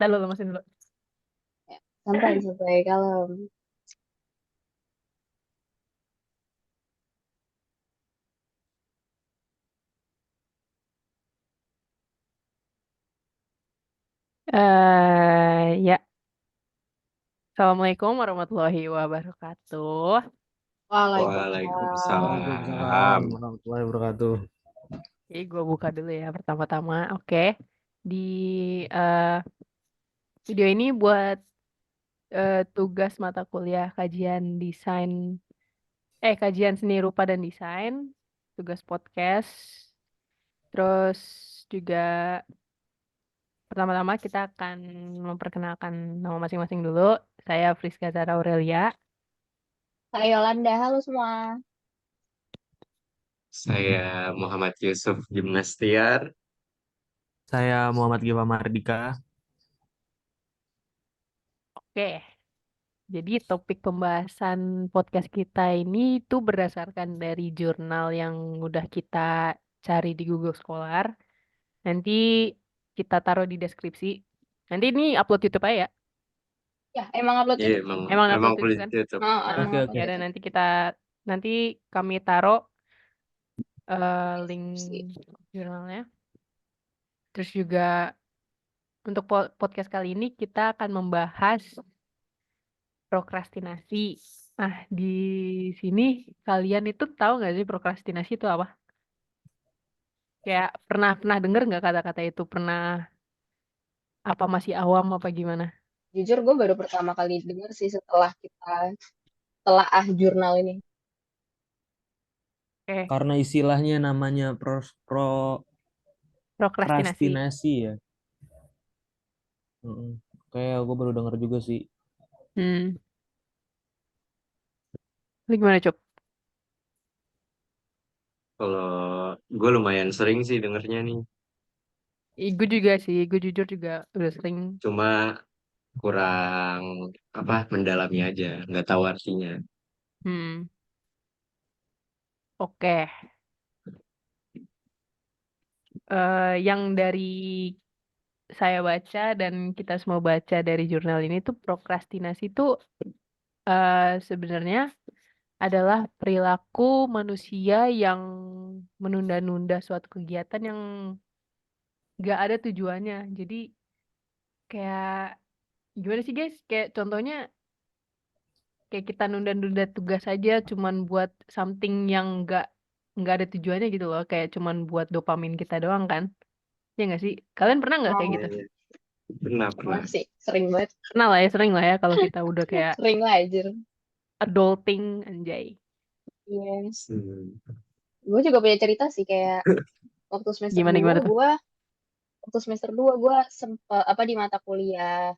Lalu lemesin dulu. Ya, santai kalem. Ya. Assalamualaikum warahmatullahi wabarakatuh. Waalaikumsalam. Waalaikumsalam Waalaikumsalam. warahmatullahi wabarakatuh. Jadi gue buka dulu ya pertama-tama. Oke. Di eh, video ini buat tugas mata kuliah kajian seni rupa dan desain, tugas podcast. Terus juga pertama-tama kita akan memperkenalkan nama masing-masing dulu. Saya Friska Zara Aurelia. Hai Yolanda, halo semua. Saya Muhammad Yusuf Gimnastiar. Saya Muhammad Giva Mardika. Oke. Jadi topik pembahasan podcast kita ini itu berdasarkan dari jurnal yang udah kita cari di Google Scholar. Nanti kita taruh di deskripsi. Nanti ini upload YouTube aja ya. Ya, emang upload Iya, YouTube. Emang emang upload YouTube kulit kan? YouTube. Oh, Nah, emang Oke, upload oke. ya udah YouTube. nanti kami taruh link Sih. jurnalnya. Terus juga untuk podcast kali ini kita akan membahas prokrastinasi. Nah, di sini kalian itu tahu nggak sih prokrastinasi itu apa? Kayak pernah denger nggak kata-kata itu? Pernah apa masih awam apa gimana? Jujur gue baru pertama kali denger sih setelah kita telaah jurnal ini. Eh, Karena istilahnya namanya prokrastinasi. prokrastinasi ya. Mm-mm. Kayak gue baru dengar juga sih. Hmm, Lu gimana, Cop? Kalau gue lumayan sering sih dengernya nih. Gue juga sih, gue jujur juga udah sering. Cuma kurang apa mendalami aja, nggak tahu artinya. Hmm, oke. Yang dari saya baca dan kita semua baca dari jurnal ini tuh prokrastinasi tuh sebenarnya adalah perilaku manusia yang menunda-nunda suatu kegiatan yang gak ada tujuannya. Jadi kayak gimana sih guys? Kayak contohnya kayak kita nunda-nunda tugas aja cuman buat something yang nggak ada tujuannya gitu loh. Kayak cuman buat dopamin kita doang kan? Ya nggak sih? Kalian pernah nggak kayak Oh, Iya, gitu? iya. Pernah, pernah. banget sih. Sering banget. Pernah lah ya, sering lah ya kalau kita udah kayak Sering lah aja. adulting anjay. Yes. Hmm. Gue juga punya cerita sih kayak waktu semester Gimana 2 gimana tuh? gue waktu semester 2 gue sempat apa di mata kuliah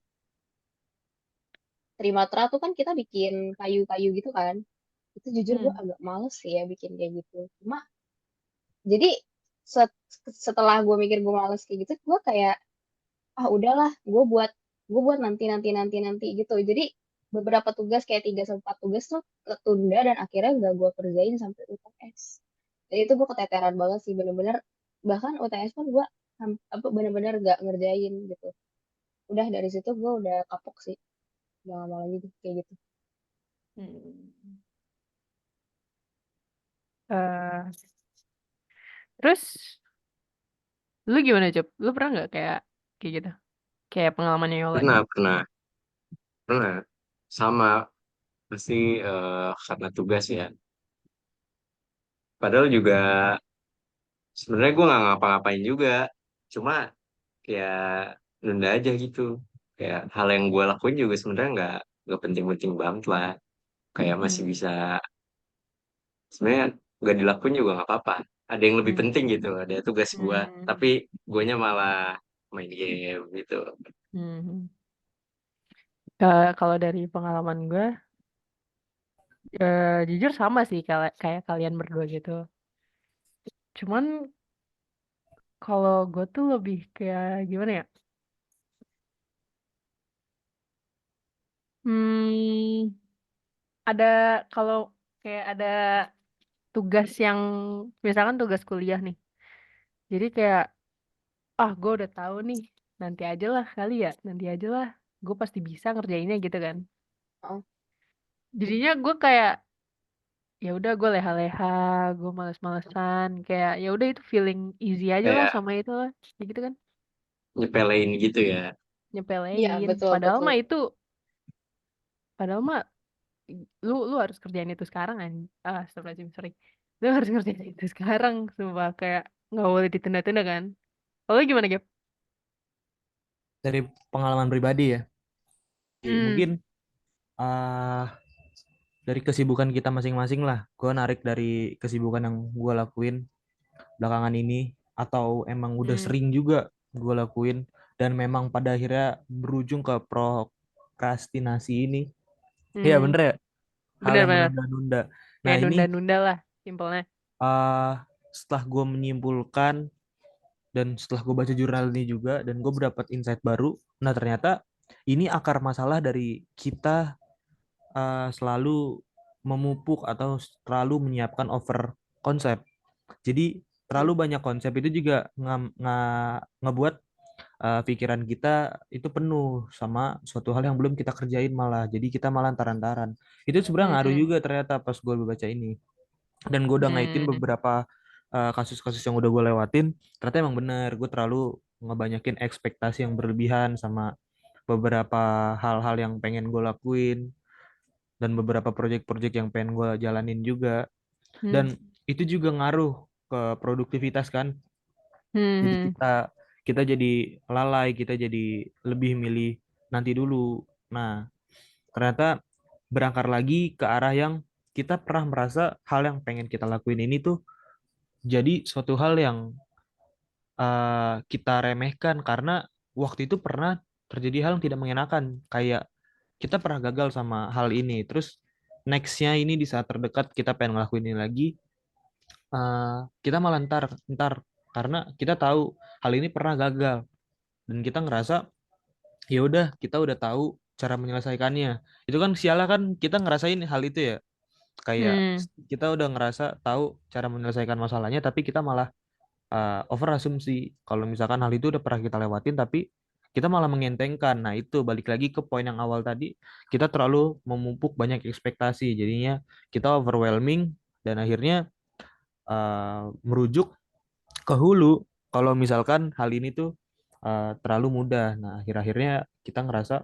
Trimatra tuh kan kita bikin kayu-kayu gitu kan. Itu jujur gue Hmm. agak males sih ya bikin kayak gitu. Cuma jadi setelah gue mikir gue males kayak gitu, gue kayak ah udahlah gue buat nanti gitu. Jadi beberapa tugas kayak 3 sampai 4 tugas tuh ketunda dan akhirnya nggak gue kerjain sampai UTS. Jadi itu gue keteteran banget sih bener-bener. Bahkan UTS pun gue apa bener-bener gak ngerjain gitu. Udah dari situ gue udah kapok sih, udah gak mau lagi tuh kayak gitu. Hmm. Eh, terus lu gimana Cep? Lu pernah nggak kayak kayak gitu? Kayak pengalamannya Yola Pernah, gitu? pernah, pernah. Sama pasti karena tugas ya. Padahal juga sebenarnya gue nggak ngapa-ngapain juga. Cuma ya nunda aja gitu. Kayak hal yang gue lakuin juga sebenarnya nggak penting-penting banget lah. Kayak masih Hmm. bisa sebenarnya nggak dilakuin juga nggak apa-apa. Ada yang lebih penting gitu, Hmm. ada tugas gua, tapi Hmm. guanya malah main game gitu. Hmm. Kalau dari pengalaman gue, jujur sama sih kayak kalian berdua gitu. Cuman kalau gue tuh lebih kayak gimana ya? Hmm, ada kalau kayak ada tugas yang misalkan tugas kuliah nih. Jadi kayak gue udah tahu nih. nanti aja lah kali ya, nanti aja lah, gue pasti bisa ngerjainnya gitu kan. Oh, Jadinya gue kayak ya udah gue leha-leha, gue males-malesan, kayak ya udah itu feeling easy aja lah Kayak sama itu lah, kayak gitu kan, nyepelein gitu ya. iya nyepelein. betul Padahal betul. mah itu, padahal mah lu harus kerjain itu sekarang kan. Astagfirullahaladzim, sorry. Lu harus ngerjain itu sekarang, sumpah kayak nggak boleh ditunda-tunda kan. Kalau lu gimana, Gap? Dari pengalaman pribadi ya. Hmm, Mungkin ah dari kesibukan kita masing-masing lah. Gue narik dari kesibukan yang gue lakuin belakangan ini atau emang udah hmm, sering juga gue lakuin dan memang pada akhirnya berujung ke prokrastinasi ini. Iya hmm. bener ya, hal yang Benar-benar menunda-nunda. Nah kayak ini nunda-nunda lah, simpelnya. eh setelah gue menyimpulkan dan setelah gue baca jurnal ini juga dan gue berdapat insight baru, nah ternyata ini akar masalah dari kita selalu memupuk atau terlalu menyiapkan over konsep. Jadi Hmm. terlalu banyak konsep itu juga ngebuat pikiran kita itu penuh sama suatu hal yang belum kita kerjain malah. Jadi kita malah taran-taran. Itu sebenarnya ngaruh Hmm, juga ternyata pas gue baca ini. Dan gue udah ngaitin hmm, beberapa kasus-kasus yang udah gue lewatin. Ternyata emang bener gue terlalu ngebanyakin ekspektasi yang berlebihan sama beberapa hal-hal yang pengen gue lakuin dan beberapa proyek-proyek yang pengen gue jalanin juga. hmm, Dan itu juga ngaruh ke produktivitas kan. Jadi hmm, kita jadi lalai, kita jadi lebih milih nanti dulu. Nah, ternyata berangkat lagi ke arah yang kita pernah merasa hal yang pengen kita lakuin ini tuh jadi suatu hal yang kita remehkan karena waktu itu pernah terjadi hal yang tidak mengenakan. Kayak kita pernah gagal sama hal ini. Terus nextnya ini di saat terdekat kita pengen ngelakuin ini lagi, kita malah ntar karena kita tahu hal ini pernah gagal dan kita ngerasa ya udah kita udah tahu cara menyelesaikannya. Itu kan sialah kan kita ngerasain hal itu ya. Kayak hmm, kita udah ngerasa tahu cara menyelesaikan masalahnya tapi kita malah over asumsi kalau misalkan hal itu udah pernah kita lewatin tapi kita malah mengentengkan. Nah, itu balik lagi ke poin yang awal tadi, kita terlalu memupuk banyak ekspektasi. Jadinya kita overwhelming dan akhirnya merujuk ke hulu kalau misalkan hal ini tuh terlalu mudah. Nah, akhir-akhirnya kita ngerasa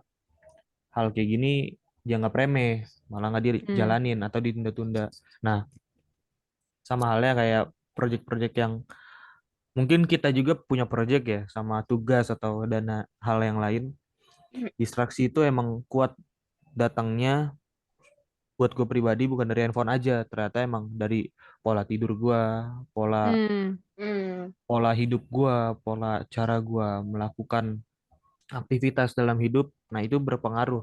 hal kayak gini dianggap remeh, malah nggak hmm, dijalanin atau ditunda-tunda. Nah, sama halnya kayak proyek-proyek yang mungkin kita juga punya proyek ya sama tugas atau dana hal yang lain. Distraksi itu emang kuat datangnya buat gue pribadi bukan dari handphone aja. Ternyata emang dari pola tidur gue, pola hmm, Hmm. pola hidup gue, pola cara gue melakukan aktivitas dalam hidup. Nah itu berpengaruh.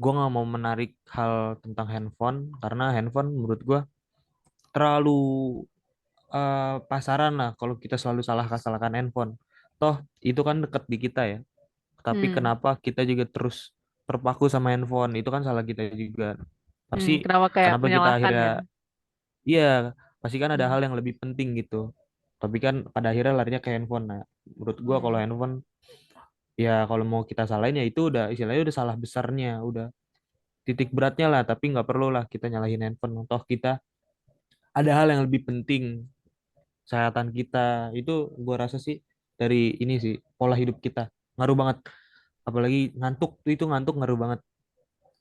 Gue nggak mau menarik hal tentang handphone karena handphone menurut gue terlalu pasaran lah kalau kita selalu salahkan handphone. Toh itu kan deket di kita ya. Tapi hmm, kenapa kita juga terus terpaku sama handphone? Itu kan salah kita juga. Pasti Kenapa kayak kenapa kita menyalahkan akhirnya kan? iya pasti kan ada Hmm, hal yang lebih penting gitu. Tapi kan pada akhirnya larinya ke handphone. Nah, menurut gua kalau hmm, handphone ya kalau mau kita salahin ya itu udah istilahnya udah salah besarnya, udah titik beratnya lah. Tapi nggak perlu lah kita nyalahin handphone. Toh kita ada hal yang lebih penting kesehatan kita itu gua rasa sih dari ini sih pola hidup kita ngaruh banget apalagi ngantuk tuh itu ngantuk ngaruh banget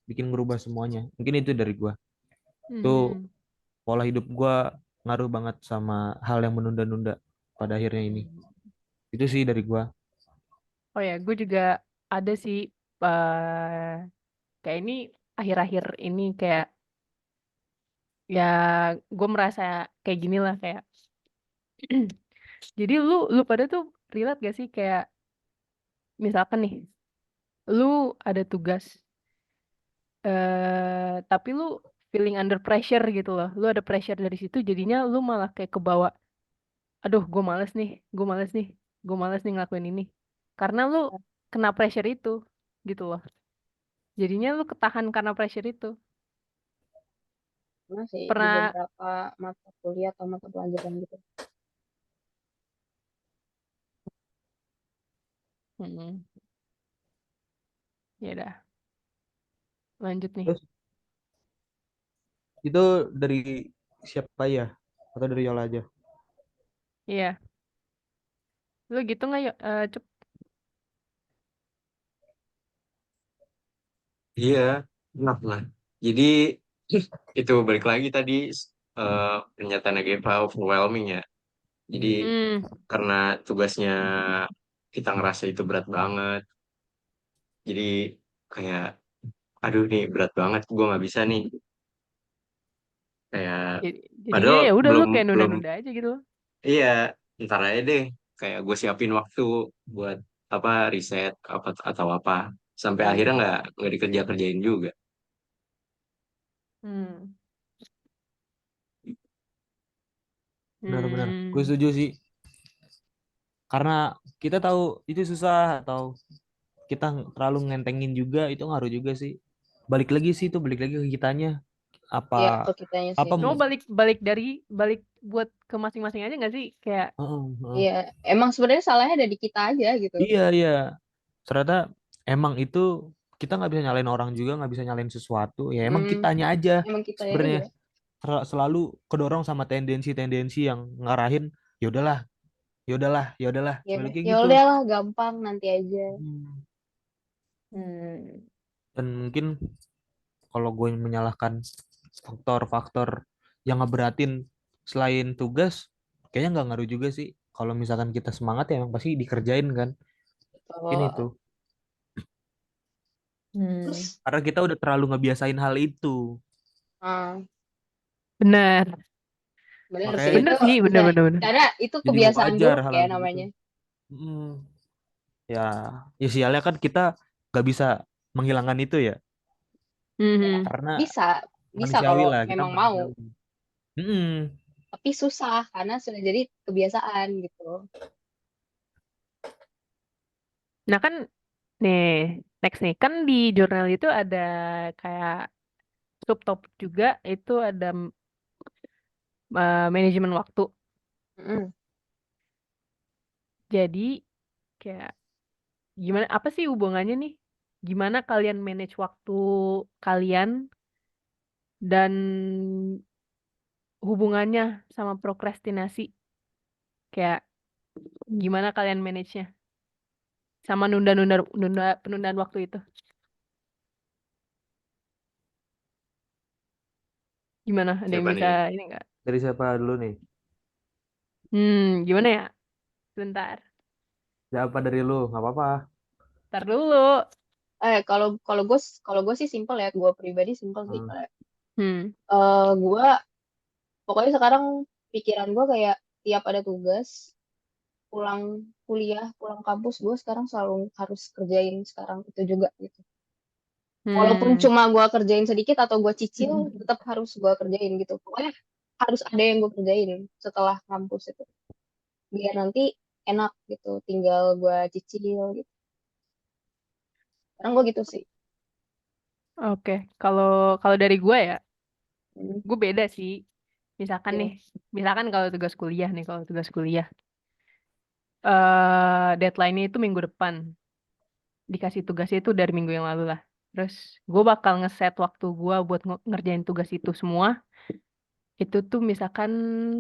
bikin ngerubah semuanya mungkin itu dari gua itu hmm. pola hidup gua ngaruh banget sama hal yang menunda-nunda pada akhirnya ini itu sih dari gua. Oh ya, gue juga ada sih kayak ini akhir-akhir ini kayak ya gue merasa kayak gini lah kayak jadi lu pada tuh relate gak sih kayak misalkan nih lu ada tugas tapi lu feeling under pressure gitu loh, lu ada pressure dari situ jadinya lu malah kayak kebawa, aduh gue males nih ngelakuin ini karena lu kena pressure itu gitu loh, jadinya lu ketahan karena pressure itu. Pernah sih di Pernah. beberapa mata kuliah atau mata pelajaran gitu. Mm-mm. Ya udah, lanjut nih. Terus itu dari siapa ya? Atau dari Yola aja? Iya, lu gitu nggak yuk? Cep. Iya, enak lah. Jadi itu balik lagi tadi pernyataan Geva overwhelming ya. Jadi Hmm, karena tugasnya kita ngerasa itu berat banget. Jadi kayak aduh nih berat banget, gue nggak bisa nih. Kayak jadinya padahal ya udah lu belum kayak belum nunda-nunda aja gitu. iya, ntar aja deh. Kayak gue siapin waktu buat apa riset apa atau apa. Sampai akhirnya Hmm. nggak dikerja-kerjain juga. Hmm. Benar-benar. Gue Hmm. setuju sih. Karena kita tahu itu susah atau kita terlalu ngentengin juga itu ngaruh juga sih. Balik lagi sih itu balik lagi ke kitanya. Ya Apa ke kitanya sih. apa Cuma balik buat ke masing-masing aja nggak sih? Kayak Heeh, heeh. Iya, emang sebenarnya salahnya ada di kita aja gitu. Iya iya. Ternyata emang itu kita nggak bisa nyalain orang juga nggak bisa nyalain sesuatu ya emang Hmm, kitanya aja emang kita sebenarnya aja. selalu kedorong sama tendensi-tendensi yang ngarahin ya udahlah ya udahlah ya udahlah Ya, selalu kayak ya gitu. udahlah, gampang nanti aja. Hmm. hmm. Dan mungkin kalau gue menyalahkan faktor-faktor yang ngeberatin selain tugas kayaknya nggak ngaruh juga sih kalau misalkan kita semangat ya emang pasti dikerjain kan mungkin itu Kalau Hmm. terus, karena kita udah terlalu ngebiasain hal itu ah, Benar. bener sih makanya itu Bener sih, bisa. bener-bener. Bener. Karena itu jadi kebiasaan wajar buruk hal-hal ya kayak gitu. namanya. Mm. Ya ya sialnya kan kita nggak bisa menghilangkan itu ya Ya, Mhm. karena bisa, bisa manusiawi kalau lah kita memang mau. manusiawi. Mm-mm. Tapi susah karena sudah jadi kebiasaan gitu. Nah kan nih, next nih kan di jurnal itu ada kayak subtopik juga itu ada manajemen waktu. Mm-mm. Jadi kayak gimana apa sih hubungannya nih? Gimana kalian manage waktu kalian dan hubungannya sama prokrastinasi? Kayak gimana kalian manage-nya sama penundaan waktu itu? Gimana? Ada yang Siapa bisa nih? ini enggak? Dari siapa dulu nih? Gimana ya? Sebentar. Siapa dari lu nggak apa-apa. Ntar dulu. Kalau kalau gue sih simpel ya, gue pribadi simpel sih. Hmm. Kayak, Hmm. gue pokoknya sekarang pikiran gue kayak tiap ada tugas, pulang kuliah, pulang kampus, gue sekarang selalu harus kerjain sekarang itu juga gitu. Walaupun Hmm. cuma gue kerjain sedikit atau gue cicil, tetap harus gue kerjain gitu. Pokoknya harus ada yang gue kerjain setelah kampus itu. Biar nanti enak gitu, tinggal gue cicil gitu. Sekarang gue gitu sih. Oke, kalau kalau dari gue ya, Hmm, gue beda sih. Misalkan nih, gimana? misalkan kalau tugas kuliah nih, kalau tugas kuliah, deadline-nya itu minggu depan. Dikasih tugasnya itu dari minggu yang lalu lah. Terus gue bakal ngeset waktu gue buat ngerjain tugas itu semua. Itu tuh misalkan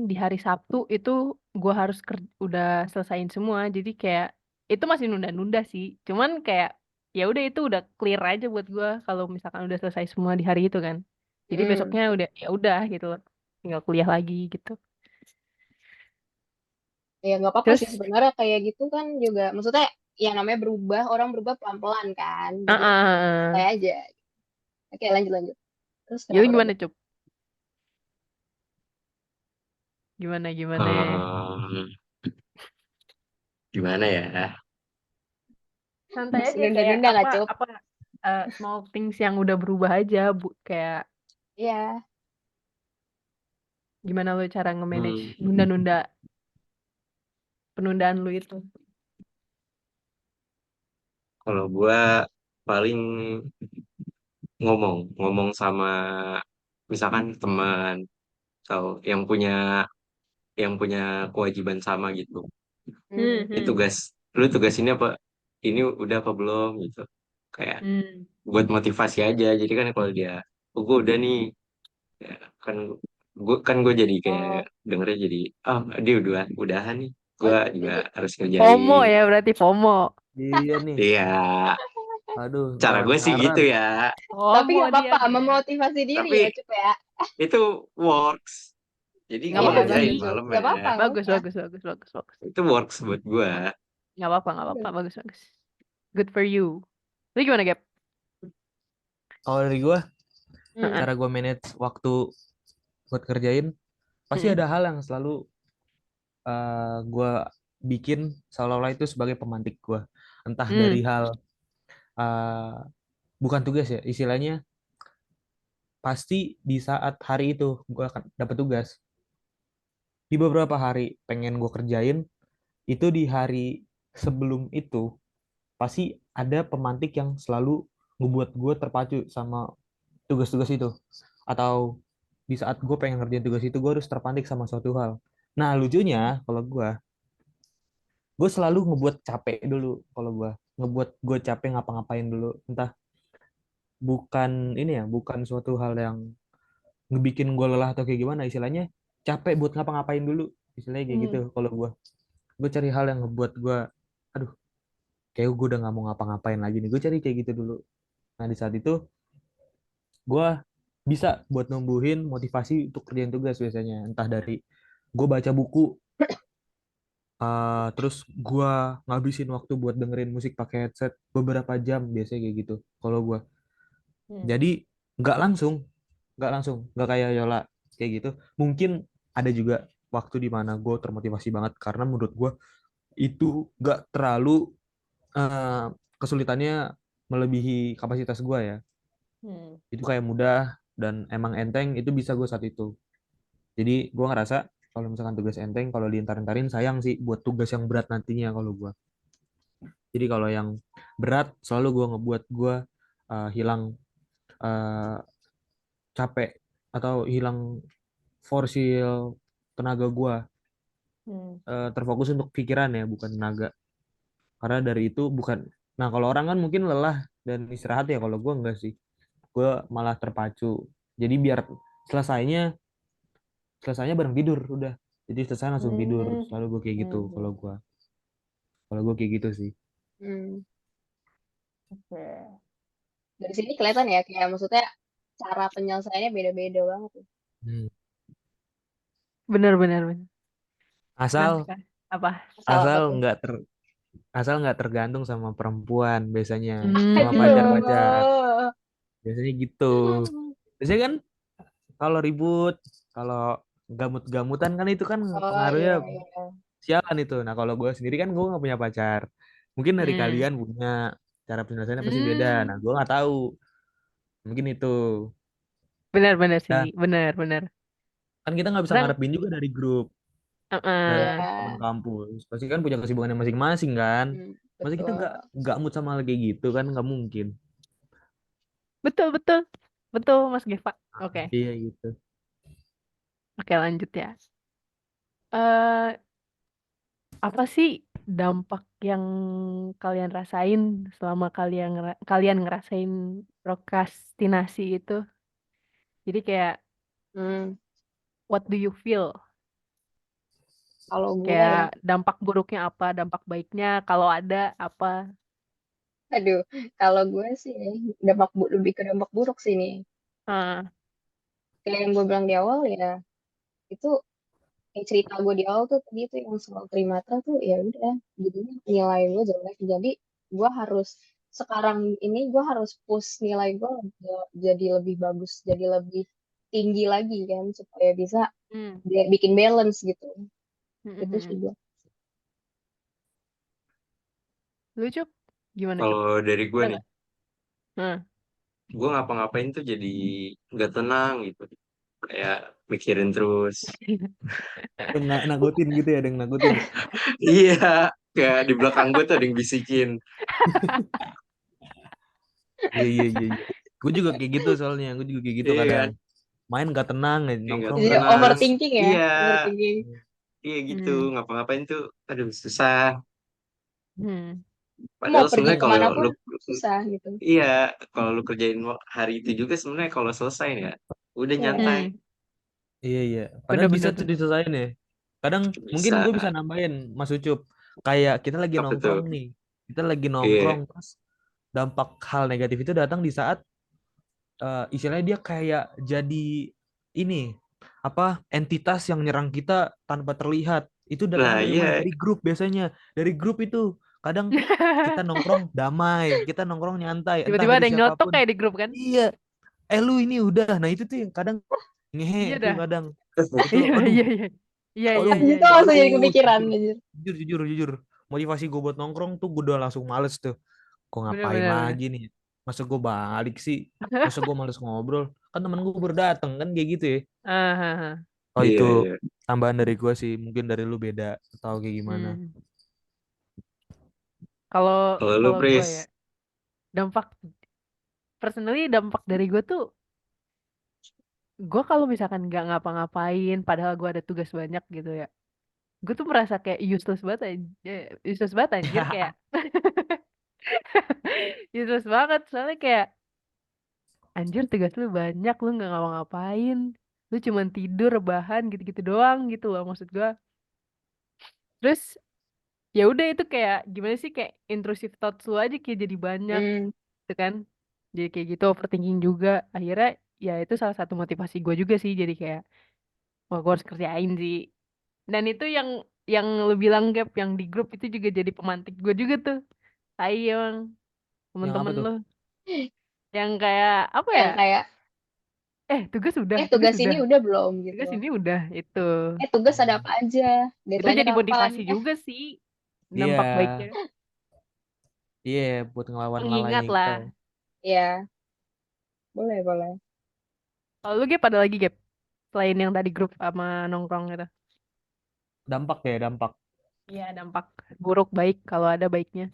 di hari Sabtu itu gue harus udah selesaiin semua. Jadi kayak itu masih nunda-nunda sih. Cuman kayak ya udah itu udah clear aja buat gue kalau misalkan udah selesai semua di hari itu kan. Jadi Hmm. besoknya udah ya udah gitu loh. Tinggal kuliah lagi gitu. Ya nggak apa-apa sih Terus sebenarnya kayak gitu kan juga. Maksudnya yang namanya berubah, orang berubah pelan-pelan kan. ah, Jadi ah, santai ah. aja. Oke, lanjut lanjut. Terus Jadi kenapa tadi? gimana Cup? Gimana gimana? Ehm, gimana ya? Santai Masih aja kayak nunda-nunda nggak, Cuk? apa small things yang udah berubah aja bu kayak Iya. gimana lo cara nge-manage Hmm, nunda-nunda penundaan lu itu. kalau gue paling ngomong sama misalkan teman atau yang punya kewajiban sama gitu. Hmm. Ini Hmm. tugas, lu tugas ini apa? ini udah apa belum gitu. Kayak Hmm. buat motivasi aja. Jadi kan kalau dia, oh gue udah nih, ya, gue jadi kayak Oh, dengernya jadi, oh dia udahan nih, gue juga jadi harus FOMO ngerjain. ya berarti FOMO. Iya nih. Iya, Aduh, cara gue sih gitu garang-garang. ya. tapi FOMO nggak dia apa-apa guys. memotivasi diri Tapi ya Cup ya. itu works. Jadi Nggak gue Iya apa-apa bagus kerjain sih. tuh, malam nggak ya. apa-apa, nggak Bagus, apa-apa. bagus, bagus, bagus, bagus. Itu works buat gue. Nggak apa-apa, nggak apa-apa. Bagus, bagus. Good for you. Lu gimana, Gap? Kalau dari gue, Hmm. cara gue manage waktu buat kerjain, pasti Hmm. ada hal yang selalu gue bikin seolah-olah itu sebagai pemantik gue. Entah Hmm. dari hal eh, bukan tugas ya, istilahnya pasti di saat hari itu gue akan dapat tugas. Di beberapa hari pengen gue kerjain, itu di hari sebelum itu pasti ada pemantik yang selalu ngebuat gue terpacu sama tugas-tugas itu. Atau di saat gue pengen ngerjain tugas itu, gue harus terpantik sama suatu hal. Nah, lucunya kalau gue selalu ngebuat capek dulu kalau ngebuat gue capek ngapa-ngapain dulu. Entah bukan ini ya, bukan suatu hal yang ngebikin gue lelah atau kayak gimana, istilahnya capek buat ngapa-ngapain dulu. Istilahnya kayak gitu Hmm. kalau gue cari hal yang ngebuat gue, aduh, kayak gue udah nggak mau ngapa-ngapain lagi nih. Gue cari kayak gitu dulu. Nah, di saat itu gue bisa buat numbuhin motivasi untuk kerjain tugas biasanya. Entah dari gue baca buku, terus gue ngabisin waktu buat dengerin musik pakai headset beberapa jam biasanya kayak gitu. Kalau gue, Hmm. jadi nggak langsung, nggak kayak Yola kayak gitu. Mungkin ada juga waktu di mana gue termotivasi banget karena menurut gue itu nggak terlalu eh, kesulitannya melebihi kapasitas gue ya. Hmm. Itu kayak mudah dan emang enteng, itu bisa gue saat itu. Jadi gue ngerasa kalau misalkan tugas enteng, kalau diintar-intarin sayang sih buat tugas yang berat nantinya kalau gue. Jadi kalau yang berat selalu gue ngebuat gue hilang eh, capek atau hilang forsil tenaga gue, Hmm. terfokus untuk pikiran ya bukan tenaga. Karena dari itu bukan. Nah kalau orang kan mungkin lelah dan istirahat ya, kalau gue enggak sih. Gue malah terpacu. Jadi biar selesainya selesainya bareng tidur udah. Jadi selesai langsung tidur. Hmm. Selalu gue kayak gitu Hmm. kalau gue kayak gitu sih. Hmm. Oke. Dari sini kelihatan ya kayak maksudnya cara penyelesaiannya beda-beda banget tuh. Hmm. Bener, bener, bener. Nah, Asal sekarang apa? Asal apa asal tuh? nggak asal nggak tergantung sama perempuan biasanya, sama Hmm. pacar-pacar Aduh. biasanya gitu. Biasanya kan kalau ribut, kalau gamut-gamutan kan itu kan Oh pengaruhnya iya iya. sialan itu. Nah kalau gue sendiri kan gue nggak punya pacar. Mungkin dari Hmm. kalian punya, cara penyelesaiannya pasti beda. Nah Hmm. gue nggak tahu. Mungkin itu. Bener, bener sih. Nah Bener, bener. kan kita nggak bisa Orang, ngarepin juga dari grup, dari uh-uh. teman Iya. kampus. Pasti kan punya kesibukannya masing-masing kan. Hmm. Masa kita Betul. nggak mood sama hal kayak gitu kan, nggak mungkin. Betul, betul. Betul, Mas Geva. Oke. Iya gitu. Oke, lanjut ya. eh Apa sih dampak yang kalian rasain selama kalian ngerasain prokrastinasi itu? Jadi kayak Hmm. what do you feel? Kalau gue Kayak ya, dampak buruknya apa, dampak baiknya kalau ada apa? aduh, kalau gue sih lebih ke dampak buruk sih nih. Ah, Kayak yang gue bilang di awal ya, itu kayak cerita gue di awal tuh tadi tuh yang soal primata tuh ya udah, jadinya nilai gue jelek. Jadi gue harus sekarang ini gue harus push nilai gue jadi lebih bagus, jadi lebih tinggi lagi kan supaya bisa hmm. dia bikin balance gitu. Hmm, hmm, Itu sih hmm. gue. Lu Cup? Gimana Cup? Kalau dari gue Ada nih, nggak? Hmm. gue ngapa-ngapain tuh jadi nggak tenang gitu. Kayak mikirin terus. Nggak nakutin gitu ya, ada yang nakutin ya. Iya, kayak di belakang gue tuh ada yang bisikin. Iya iya iya. Gue juga kayak gitu soalnya, gue juga kayak gitu Iya kadang. kan? Main gak tenang, Kayak nggak nongkrong Jadi gak tenang. jelas. overthinking ya, Iya, overthinking. iya gitu. Hmm. Ngapa-ngapain tuh, aduh susah. Hmm. Mau Padahal pergi sebenarnya kalau kemana pun lu susah gitu. iya, kalau lu kerjain hari itu juga sebenarnya kalau selesai ya udah Iya. nyantai. Hmm, Iya, iya. Padahal bisa bener-bener tuh bener. diselesain ya. Kadang mungkin Bisa. gue bisa nambahin, Mas Ucup. Kayak kita lagi Apa tuh? nongkrong nih. Kita lagi nongkrong, Iya. terus dampak hal negatif itu datang di saat istilahnya dia kayak jadi ini, apa, entitas yang nyerang kita tanpa terlihat. Itu datang Nah, dari mana? iya. Dari grup biasanya. Dari grup itu. Kadang kita nongkrong damai, kita nongkrong nyantai, entah Tiba-tiba dari ada yang nyotok siapapun. kayak di grup kan? Iya, lu ini udah. Nah, itu tuh yang kadang Iya ngehe tuh dah. kadang. Itu Iya aduh, iya iya. Iya iya aduh, iya Itu iya. langsung jadi aduh, kepikiran jujur, anjir. jujur, jujur, jujur. Motivasi gue buat nongkrong tuh gue udah langsung males tuh. Kok Bener ngapain bener bener. lagi nih? Masa gue balik sih? Masa gue males ngobrol? Kan temen gue baru dateng kan kayak gitu ya. Ah, ah, ah. Oh Iya, itu iya. tambahan dari gue sih. Mungkin dari lu beda atau kayak gimana. Hmm. Kalau Kalau lu, kalau gue Pris, ya dampak personally dampak dari gue tuh gue kalau misalkan nggak ngapa-ngapain padahal gue ada tugas banyak gitu ya gue tuh merasa kayak useless banget useless banget anjir kayak useless banget soalnya kayak anjir tugas lu banyak lu nggak ngapa-ngapain lu cuman tidur rebahan gitu-gitu doang gitu loh maksud gue terus ya udah itu kayak gimana sih kayak intrusive thoughts lu aja kayak jadi banyak Hmm. gitu kan jadi kayak gitu overthinking juga akhirnya ya itu salah satu motivasi gue juga sih jadi kayak wah gue harus kerjain sih dan itu yang lu bilang Gap yang di grup itu juga jadi pemantik gue juga tuh tai emang Yang apa temen-temen tuh? lu yang kayak apa ya Yang kayak tugas udah tugas tugas ini udah udah belum gitu. tugas ini udah itu Tugas ada apa aja? itu Deadline-nya jadi kapan? motivasi juga sih Iya, dampak baiknya iya buat ngelawan-ngalahin mengingat kita. lah Ya, boleh, boleh. kalau lu Gap ada lagi Gap selain yang tadi grup sama nongkrong itu Dampak ya, dampak. iya dampak buruk baik kalau ada baiknya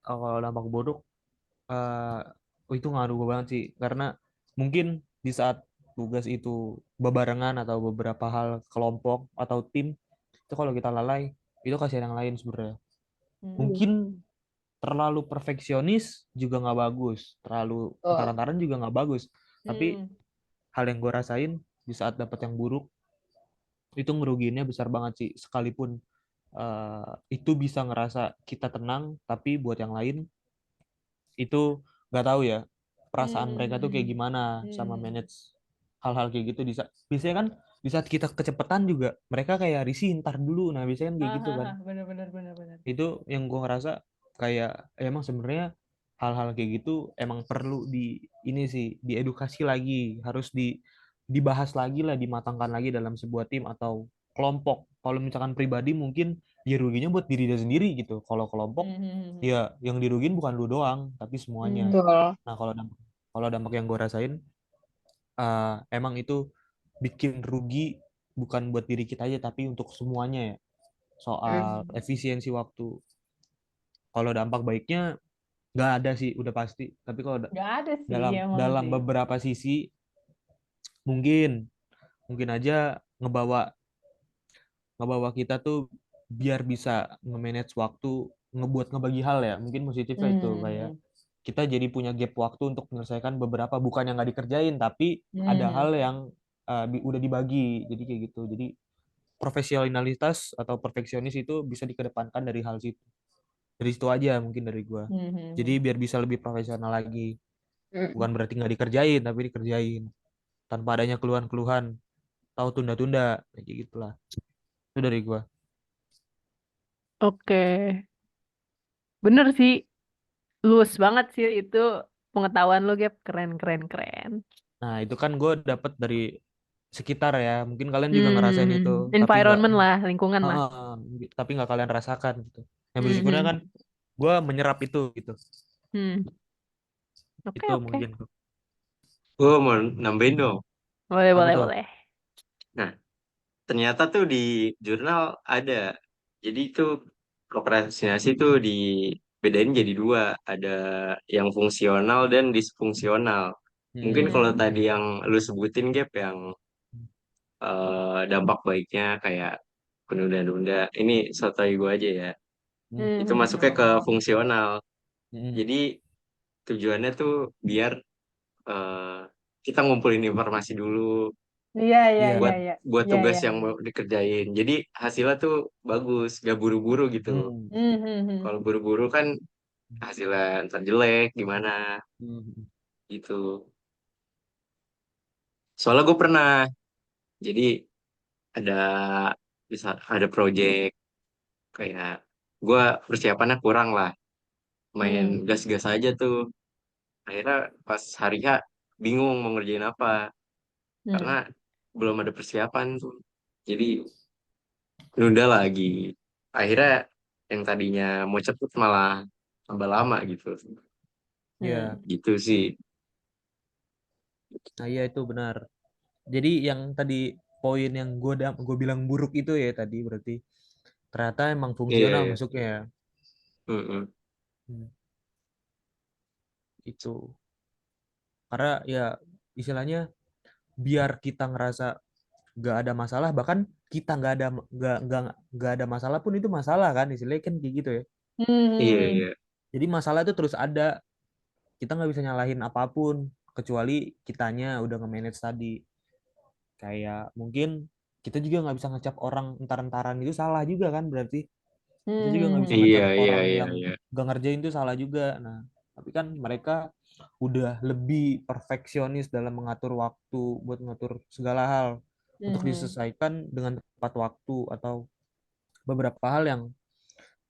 Kalau dampak buruk, itu ngaruh banget sih. Karena mungkin di saat tugas itu bebarengan atau beberapa hal kelompok atau tim, itu kalau kita lalai, itu kasihan yang lain sebenarnya. hmm. Mungkin terlalu perfeksionis juga nggak bagus, terlalu Oh. entar-entaran juga nggak bagus. Tapi Hmm. hal yang gue rasain di saat dapat yang buruk itu ngerugiinnya besar banget sih. Sekalipun itu bisa ngerasa kita tenang, tapi buat yang lain itu nggak tahu ya perasaan mereka tuh kayak Hmm. gimana sama Hmm. manage hal-hal kayak gitu. Biasanya kan di saat kita kecepatan juga mereka kayak risih ntar dulu. Nah biasanya kan kayak gitu kan. Bener bener bener bener Itu yang gue ngerasa kayak emang sebenarnya hal-hal kayak gitu emang perlu di ini sih diedukasi lagi, harus dibahas lagi lah, dimatangkan lagi dalam sebuah tim atau kelompok. Kalau misalkan pribadi mungkin dia ruginya buat diri dia sendiri gitu. Kalau kelompok Hmm. ya yang dirugin bukan lu doang tapi semuanya. Hmm. Betul. Nah kalau dampak yang gue rasain emang itu bikin rugi bukan buat diri kita aja tapi untuk semuanya ya, soal Hmm. efisiensi waktu. Kalau dampak baiknya nggak ada sih udah pasti, tapi kalau Gak ada sih dalam emang dalam sih. beberapa sisi mungkin mungkin aja ngebawa ngebawa kita tuh biar bisa nge-manage waktu, ngebuat ngebagi hal ya, mungkin positifnya itu kayak Hmm. kita jadi punya gap waktu untuk menyelesaikan beberapa, bukan yang nggak dikerjain tapi ada hal Hmm. yang udah dibagi, jadi kayak gitu. Jadi profesionalitas atau perfeksionis itu bisa dikedepankan dari hal situ, dari situ aja mungkin dari gua. Jadi Hmm. biar bisa lebih profesional lagi, Hmm. bukan berarti nggak dikerjain tapi dikerjain tanpa adanya keluhan-keluhan atau tunda-tunda kayak gitulah. Itu dari gua. Oke, bener sih, luas banget sih itu pengetahuan lo Gap, keren keren keren. Nah, itu kan gue dapat dari sekitar ya. Mungkin kalian juga ngerasain itu, tapi nggak, Environment lah, lingkungan lah. Heeh, tapi nggak kalian rasakan gitu. Yang bersyukurnya Hmm. kan gue menyerap itu gitu. Hmm. Oke Itu oke, mungkin. gue mau nambahin dong. boleh Apa boleh tuh? boleh. Nah, ternyata tuh di jurnal ada. Jadi itu prokrastinasi tuh dibedain jadi dua. Ada yang fungsional dan disfungsional. Mungkin Hmm. kalau Hmm. tadi yang lu sebutin Gap yang dampak baiknya kayak penunda-nunda. Ini sotoy gue aja ya. Hmm. Itu masuknya ke fungsional. Hmm. Jadi tujuannya tuh biar eh, kita ngumpulin informasi dulu Iya, iya, Iya. iya, buat iya. buat Iya, tugas iya, yang iya. mau dikerjain. Jadi hasilnya tuh bagus, gak buru-buru gitu. Hmm. Hmm, hmm, hmm. Kalau buru-buru kan hasilnya ntar jelek gimana Hmm. gitu. Soalnya gue pernah, jadi ada bisa ada project kayak gue persiapannya kurang lah, main Hmm, gas-gas aja tuh. Akhirnya pas hari H bingung mau ngerjain apa karena hmm. belum ada persiapan tuh. Jadi nunda lagi. Akhirnya yang tadinya mau cepet malah tambah lama gitu. Iya. Hmm. Gitu sih. Nah, iya itu benar. Jadi yang tadi poin yang gue bilang buruk itu ya tadi berarti ternyata emang Iya, fungsional iya. masuknya. Mm-mm. Hmm. Itu karena ya istilahnya biar kita ngerasa gak ada masalah, bahkan kita nggak ada masalah pun itu masalah kan, istilahnya kan kayak gitu ya. Hmm, Iya, hmm, iya. hmm. Jadi masalah itu terus ada, kita nggak bisa nyalahin apapun kecuali kitanya udah nge-manage tadi. Kayak mungkin kita juga nggak bisa ngecap orang entar-entaran itu salah juga kan, berarti kita juga nggak bisa Iya, ngecap iya, orang iya, yang iya. gak ngerjain itu salah juga. Nah, tapi kan mereka udah lebih perfeksionis dalam mengatur waktu buat ngatur segala hal untuk Hmm, diselesaikan dengan tepat waktu, atau beberapa hal yang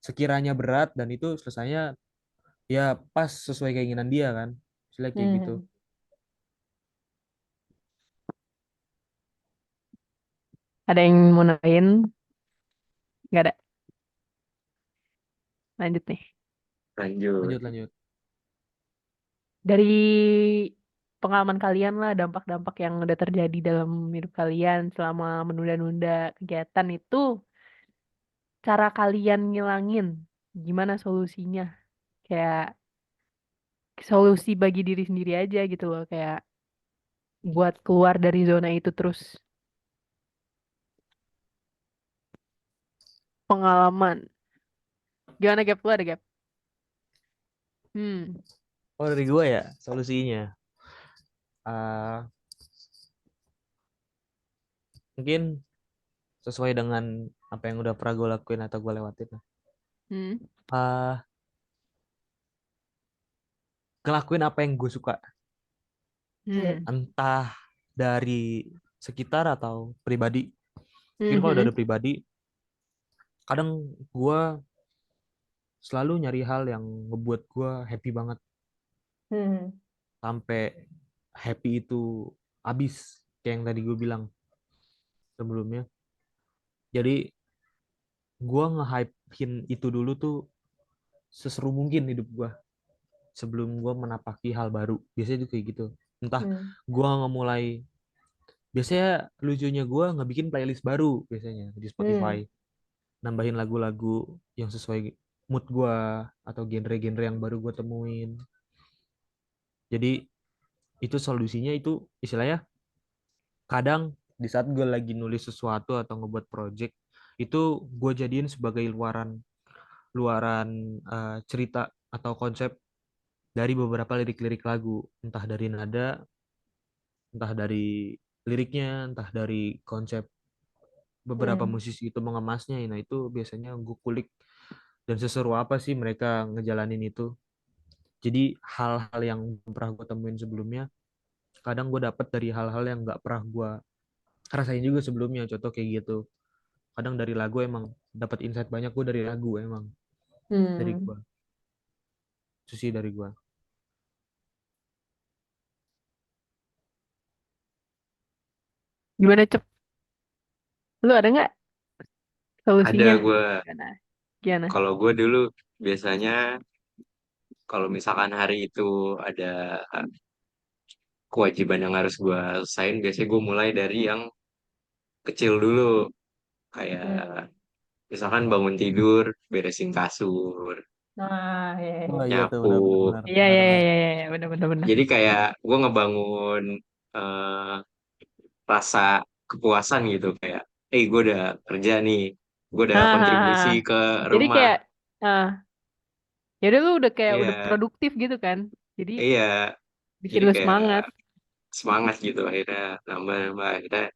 sekiranya berat dan itu selesainya ya pas sesuai keinginan dia kan, misalnya kayak gitu. hmm. Ada yang mau nambahin? Nggak ada. Lanjut nih. Lanjut. Lanjut lanjut. Dari pengalaman kalian lah, dampak-dampak yang udah terjadi dalam hidup kalian selama menunda-nunda kegiatan itu, cara kalian ngilangin, gimana solusinya? Kayak solusi bagi diri sendiri aja gitu loh, kayak buat keluar dari zona itu terus. Pengalaman. Gimana Gap? Lu ada Gap? Hmm. Oh, dari gue ya solusinya. Eh, mungkin sesuai dengan apa yang udah pernah gue lakuin atau gue lewatin. Hmm. Eh, ngelakuin apa yang gue suka, Hmm. entah dari sekitar atau pribadi. Mungkin Hmm. kalau Hmm. dari pribadi, kadang gue selalu nyari hal yang ngebuat gue happy banget, Hmm. sampai happy itu habis kayak yang tadi gue bilang sebelumnya. Jadi gue nge-hypein itu dulu tuh seseru mungkin hidup gue sebelum gue menapaki hal baru. Biasanya itu kayak gitu. Entah Hmm. gue ngemulai, biasanya lucunya gue ngebikin playlist baru biasanya di Hmm. Spotify, nambahin lagu-lagu yang sesuai mood gue atau genre-genre yang baru gue temuin. Jadi itu solusinya, itu istilahnya kadang di saat gue lagi nulis sesuatu atau ngebuat project itu gue jadiin sebagai luaran luaran cerita atau konsep dari beberapa lirik-lirik lagu, entah dari nada, entah dari liriknya, entah dari konsep beberapa Hmm. musisi itu mengemasnya. Nah itu biasanya gue kulik dan seseru apa sih mereka ngejalanin itu. Jadi hal-hal yang belum pernah gue temuin sebelumnya kadang gue dapet dari hal-hal yang nggak pernah gue rasain juga sebelumnya, contoh kayak gitu. Kadang dari lagu emang dapat insight banyak gue dari lagu, emang dari Hmm. gue itu sih dari gue. Gimana Cep? Lu ada nggak Ada solusinya? gue. Gimana? Gimana? Kalau gue dulu biasanya kalau misalkan hari itu ada kewajiban yang harus gue selesaiin, biasanya gue mulai dari yang kecil dulu. Hmm. Kayak misalkan bangun tidur, beresin kasur, Nah, ya, ya, Oh ya. iya tuh, nyapu. benar benar benar Iya, benar iya, iya, benar. iya, iya, benar, benar, benar. Jadi kayak gue ngebangun eh, rasa kepuasan gitu. Kayak, gue udah kerja nih, gue udah kontribusi Hahaha. ke Jadi rumah. kayak Ah, ya udah lu udah kayak udah Iya, produktif gitu kan. Jadi iya. bikin Jadi lu kayak semangat. semangat gitu akhirnya nambah-nambah akhirnya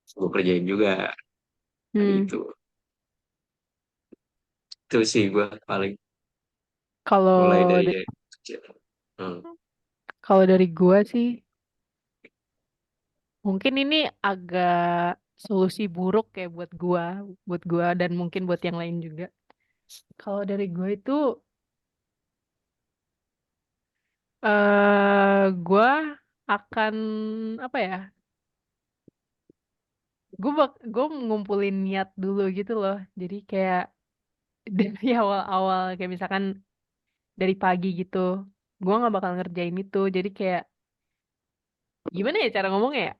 gue kerjain juga kayak Hmm. gitu. Itu sih gue paling Kalau mulai dari da- kecil. Hmm. kalau dari gua sih mungkin ini agak solusi buruk kayak buat gua dan mungkin buat yang lain juga. Kalau dari gua itu gua akan apa ya? Gue ngumpulin niat dulu gitu loh. Jadi kayak dari awal-awal kayak misalkan dari pagi gitu, gua nggak bakal ngerjain itu. Jadi kayak gimana ya cara ngomongnya ya?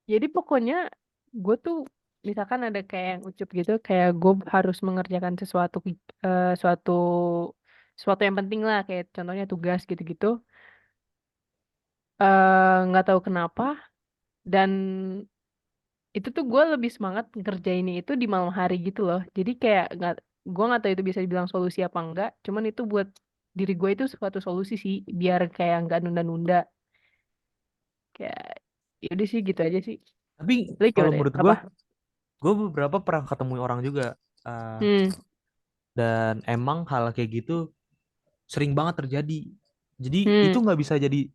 Jadi pokoknya gue tuh misalkan ada kayak yang ucup gitu, kayak gue harus mengerjakan suatu sesuatu yang penting lah, kayak contohnya tugas gitu-gitu. Nggak tahu kenapa dan itu tuh gue lebih semangat ngerjainnya itu di malam hari gitu loh. Jadi kayak nggak tahu itu bisa dibilang solusi apa enggak. Cuman itu buat diri gue itu suatu solusi sih, biar kayak nggak nunda-nunda. Kayak yaudah sih gitu aja sih. Tapi Lu kalau gimana ya? menurut Apa? gue beberapa pernah ketemu orang juga, eh, Hmm. dan emang hal kayak gitu sering banget terjadi. Jadi itu Hmm. nggak bisa jadi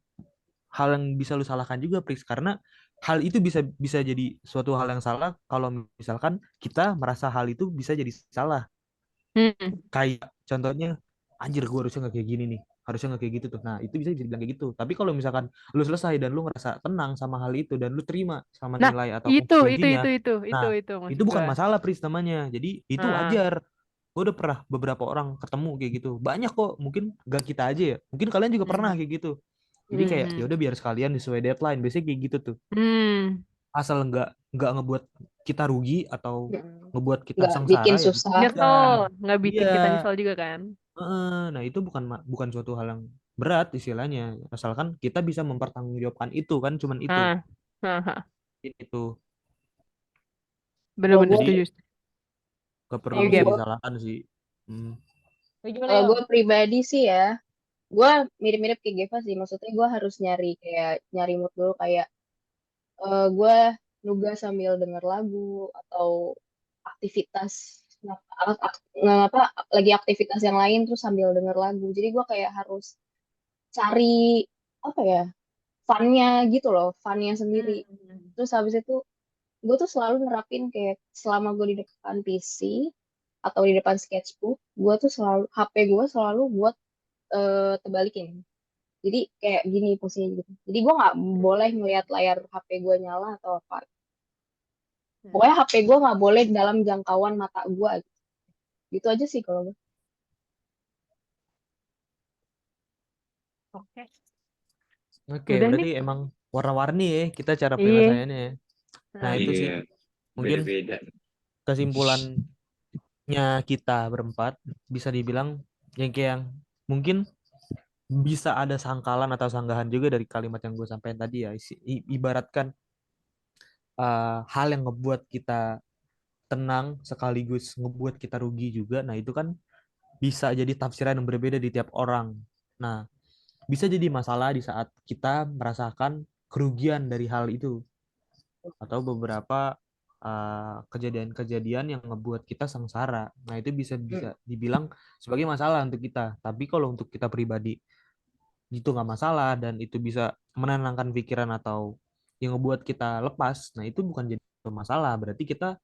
hal yang bisa lu salahkan juga, Pris, karena hal itu bisa bisa jadi suatu hal yang salah kalau misalkan kita merasa hal itu bisa jadi salah. Hmm. Kayak contohnya, anjir gue harusnya nggak kayak gini nih, harusnya nggak kayak gitu tuh. Nah itu bisa dibilang kayak gitu. Tapi kalau misalkan lu selesai dan lu ngerasa tenang sama hal itu dan lu terima sama Nah, nilai atau itu, itu, konsekuensinya, itu, itu, itu, nah itu itu maksud bukan gua. masalah, Pris, namanya. Jadi itu Nah, wajar. Gue udah pernah beberapa orang ketemu kayak gitu, banyak kok, mungkin gak kita aja ya, mungkin kalian juga pernah hmm, kayak gitu. Jadi kayak ya hmm, udah biar sekalian sesuai deadline, biasanya kayak gitu tuh. hmm, Asal nggak ngebuat kita rugi atau Mm. ngebuat kita Nggak bikin sengsara ya susah. udah. nyesel, nggak Iya. bikin kita nyesel juga kan? Nah itu bukan suatu hal yang berat istilahnya, asalkan kita bisa mempertanggungjawabkan itu kan, cuman itu. Nah, nah, Itu Kalau bener-bener gue, jadi setuju. gak perlu Ayo kalau bisa Gap, gue, disalahkan sih. Hmm. lu gimana kalau yo? gue pribadi sih ya, gue mirip-mirip kayak Geva sih. Maksudnya gue harus nyari mood dulu kayak gue nugas sambil denger lagu atau aktivitas apa lagi aktivitas yang lain terus sambil denger lagu. Jadi gue kayak harus cari apa ya funnya gitu loh, funnya sendiri. Hmm. Terus habis itu gue tuh selalu nerapin kayak selama gue di depan PC atau di depan sketchbook, gue tuh selalu HP gue selalu buat terbalikin. Jadi kayak gini posisinya gitu. Jadi gue nggak boleh ngeliat layar HP gue nyala atau apa. Hmm. Pokoknya HP gue nggak boleh dalam jangkauan mata gue. Gitu aja sih kalau gue. Oke, Oke, udah nih. berarti emang warna-warni ya kita cara Iya. penyelesaiannya ya. Nah Nah, itu sih Iya, mungkin beda-beda. kesimpulannya kita berempat bisa dibilang yang kayak yang mungkin bisa ada sangkalan atau sanggahan juga dari kalimat yang gue sampaikan tadi ya. Ibaratkan hal yang ngebuat kita tenang sekaligus ngebuat kita rugi juga. Nah itu kan bisa jadi tafsiran yang berbeda di tiap orang. Nah bisa jadi masalah di saat kita merasakan kerugian dari hal itu atau beberapa kejadian-kejadian yang ngebuat kita sengsara. Nah, itu bisa Hmm. bisa dibilang sebagai masalah untuk kita. Tapi kalau untuk kita pribadi itu nggak masalah dan itu bisa menenangkan pikiran atau yang ngebuat kita lepas. Nah, itu bukan jadi masalah. Berarti kita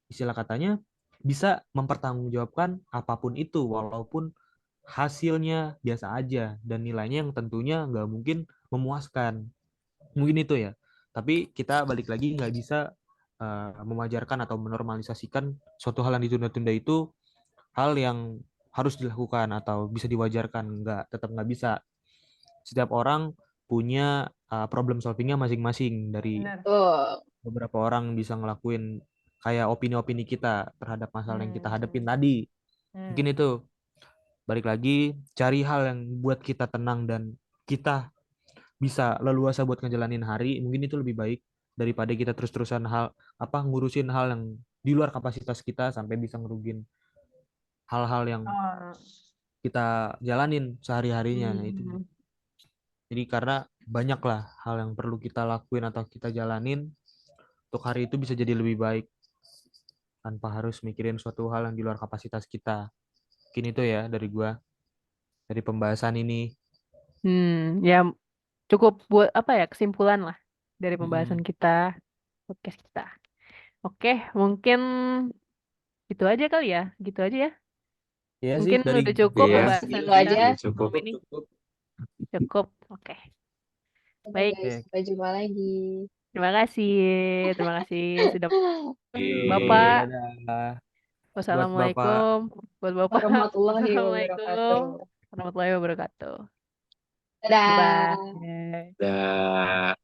istilah katanya bisa mempertanggungjawabkan apapun itu walaupun hasilnya biasa aja dan nilainya yang tentunya nggak mungkin memuaskan. Mungkin itu ya. Tapi kita balik lagi nggak bisa memajarkan atau menormalisasikan suatu hal yang ditunda-tunda itu hal yang harus dilakukan atau bisa diwajarkan. Tetap nggak bisa. Setiap orang punya problem solvingnya masing-masing. Dari bener. Tuh. beberapa orang bisa ngelakuin kayak opini-opini kita terhadap masalah yang kita hadapin Hmm. tadi. Hmm. Mungkin itu balik lagi cari hal yang buat kita tenang dan kita bisa leluasa buat ngejalanin hari, mungkin itu lebih baik daripada kita terus-terusan ngurusin hal yang di luar kapasitas kita sampai bisa ngerugin hal-hal yang Oh. kita jalanin sehari-harinya. Nah, itu. Hmm. Jadi karena banyak lah hal yang perlu kita lakuin atau kita jalanin untuk hari itu bisa jadi lebih baik tanpa harus mikirin suatu hal yang di luar kapasitas kita. Mungkin itu ya dari gua, dari pembahasan ini. Ya cukup buat apa ya kesimpulan lah dari pembahasan Mm-mm. kita, podcast kita. Oke, mungkin itu aja kali ya, gitu aja ya. Iya sih Mungkin dari udah cukup Iya, pembahasan Segitu kita aja. udah cukup. malam ini. Cukup. Oke. Udah Baik, guys, Oke. sampai jumpa lagi. terima kasih. Terima kasih sudah Oke, Bapak. dadah buat Bapak. Wassalamualaikum buat Bapak. Warahmatullahi Assalamualaikum wabarakatuh. warahmatullahi wabarakatuh. Dadah. Bye-bye. Udah